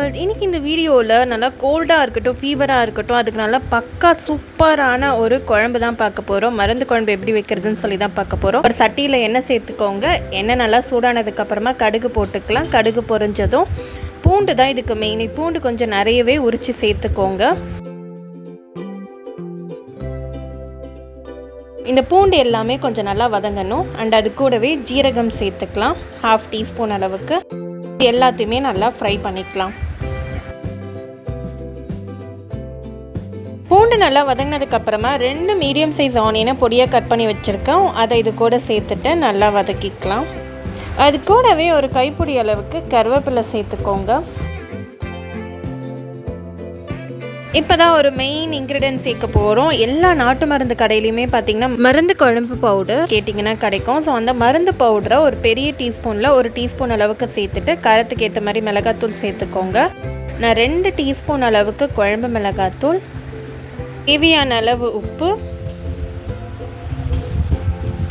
All, இன்றைக்கி இந்த வீடியோவில் நல்லா கோல்டாக இருக்கட்டும், ஃபீவராக இருக்கட்டும், அதுக்கு நல்லா பக்கா சூப்பரான ஒரு குழம்பு தான் பார்க்க போகிறோம். மருந்து குழம்பு எப்படி வைக்கிறதுன்னு சொல்லி தான் பார்க்க போகிறோம். ஒரு சட்டியில் எண்ணெய் சேர்த்துக்கோங்க. எண்ணெய் நல்லா சூடானதுக்கப்புறமா கடுகு போட்டுக்கலாம். கடுகு பொரிஞ்சதும் பூண்டு தான் இதுக்கு மெயின். பூண்டு கொஞ்சம் நிறையவே உரித்து சேர்த்துக்கோங்க. இந்த பூண்டு எல்லாமே கொஞ்சம் நல்லா வதங்கணும். அண்ட் அது கூடவே ஜீரகம் சேர்த்துக்கலாம், 1/2 டீஸ்பூன் அளவுக்கு. எல்லாத்தையுமே நல்லா ஃப்ரை பண்ணிக்கலாம். பூண்டு நல்லா வதங்கினதுக்கு அப்புறமா 2 மீடியம் சைஸ் ஆனியனை பொடியாக கட் பண்ணி வச்சுருக்கோம். அதை இது கூட சேர்த்துட்டு நல்லா வதக்கிக்கலாம். அது கூடவே ஒரு கைப்பிடி அளவுக்கு கருவேப்பிலை சேர்த்துக்கோங்க. இப்போ தான் ஒரு மெயின் இன்க்ரீடியன்ட் சேர்க்க போகிறோம். எல்லா நாட்டு மருந்து கடையிலையுமே பார்த்திங்கன்னா மருந்து குழம்பு பவுடர் கேட்டிங்கன்னா கிடைக்கும். ஸோ அந்த மருந்து பவுடரை ஒரு பெரிய டீஸ்பூனில் 1 டீஸ்பூன் அளவுக்கு சேர்த்துட்டு காரத்துக்கு ஏற்ற மாதிரி மிளகாத்தூள் சேர்த்துக்கோங்க. நான் 2 டீஸ்பூன் அளவுக்கு குழம்பு மிளகாத்தூள், தேவையான அளவு உப்பு,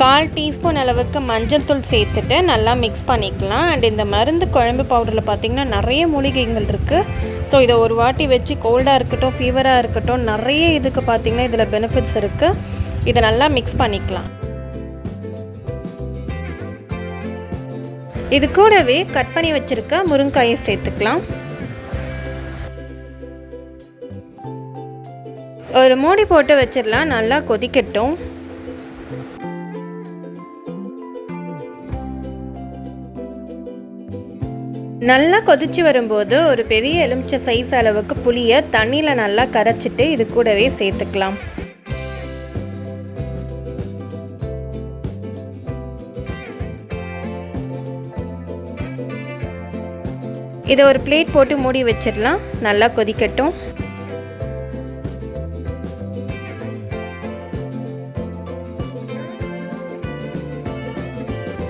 1/4 டீஸ்பூன் அளவுக்கு மஞ்சள் தூள் சேர்த்துட்டு நல்லா மிக்ஸ் பண்ணிக்கலாம். அண்ட் இந்த மருந்து குழம்பு பவுடரில் பார்த்திங்கன்னா நிறைய மூலிகைகள் இருக்குது. ஸோ இதை ஒரு வாட்டி வச்சு கோல்டாக இருக்கட்டும், ஃபீவராக இருக்கட்டும், நிறைய இதுக்கு பார்த்திங்கன்னா இதில் பெனிஃபிட்ஸ் இருக்குது. இதை நல்லா மிக்ஸ் பண்ணிக்கலாம். இது கூடவே கட் பண்ணி வச்சுருக்க முருங்கைக்காயை சேர்த்துக்கலாம். ஒரு மூடி போட்டு வச்சிடலாம். நல்லா கொதிக்கட்டும். நல்லா கொதிச்சு வரும்போது ஒரு பெரிய எலுமிச்சை சைஸ் அளவுக்கு புளியை தண்ணியில் நல்லா கரைச்சிட்டு இது கூடவே சேர்த்துக்கலாம். இதை ஒரு பிளேட் போட்டு மூடி வச்சிடலாம். நல்லா கொதிக்கட்டும்.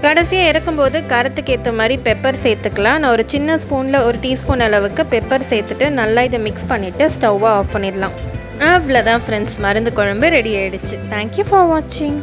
கடைசியாக இறக்கும்போது காரத்துக்கு ஏற்ற மாதிரி பெப்பர் சேர்த்துக்கலாம். நான் ஒரு சின்ன ஸ்பூனில் 1 டீஸ்பூன் அளவுக்கு பெப்பர் சேர்த்துட்டு நல்லா இதை மிக்ஸ் பண்ணிவிட்டு ஸ்டவ்வை ஆஃப் பண்ணிடலாம். அவ்வளோதான் ஃப்ரெண்ட்ஸ், மருந்து குழம்பு ரெடி ஆகிடுச்சு. தேங்க்யூ ஃபார் வாட்சிங்.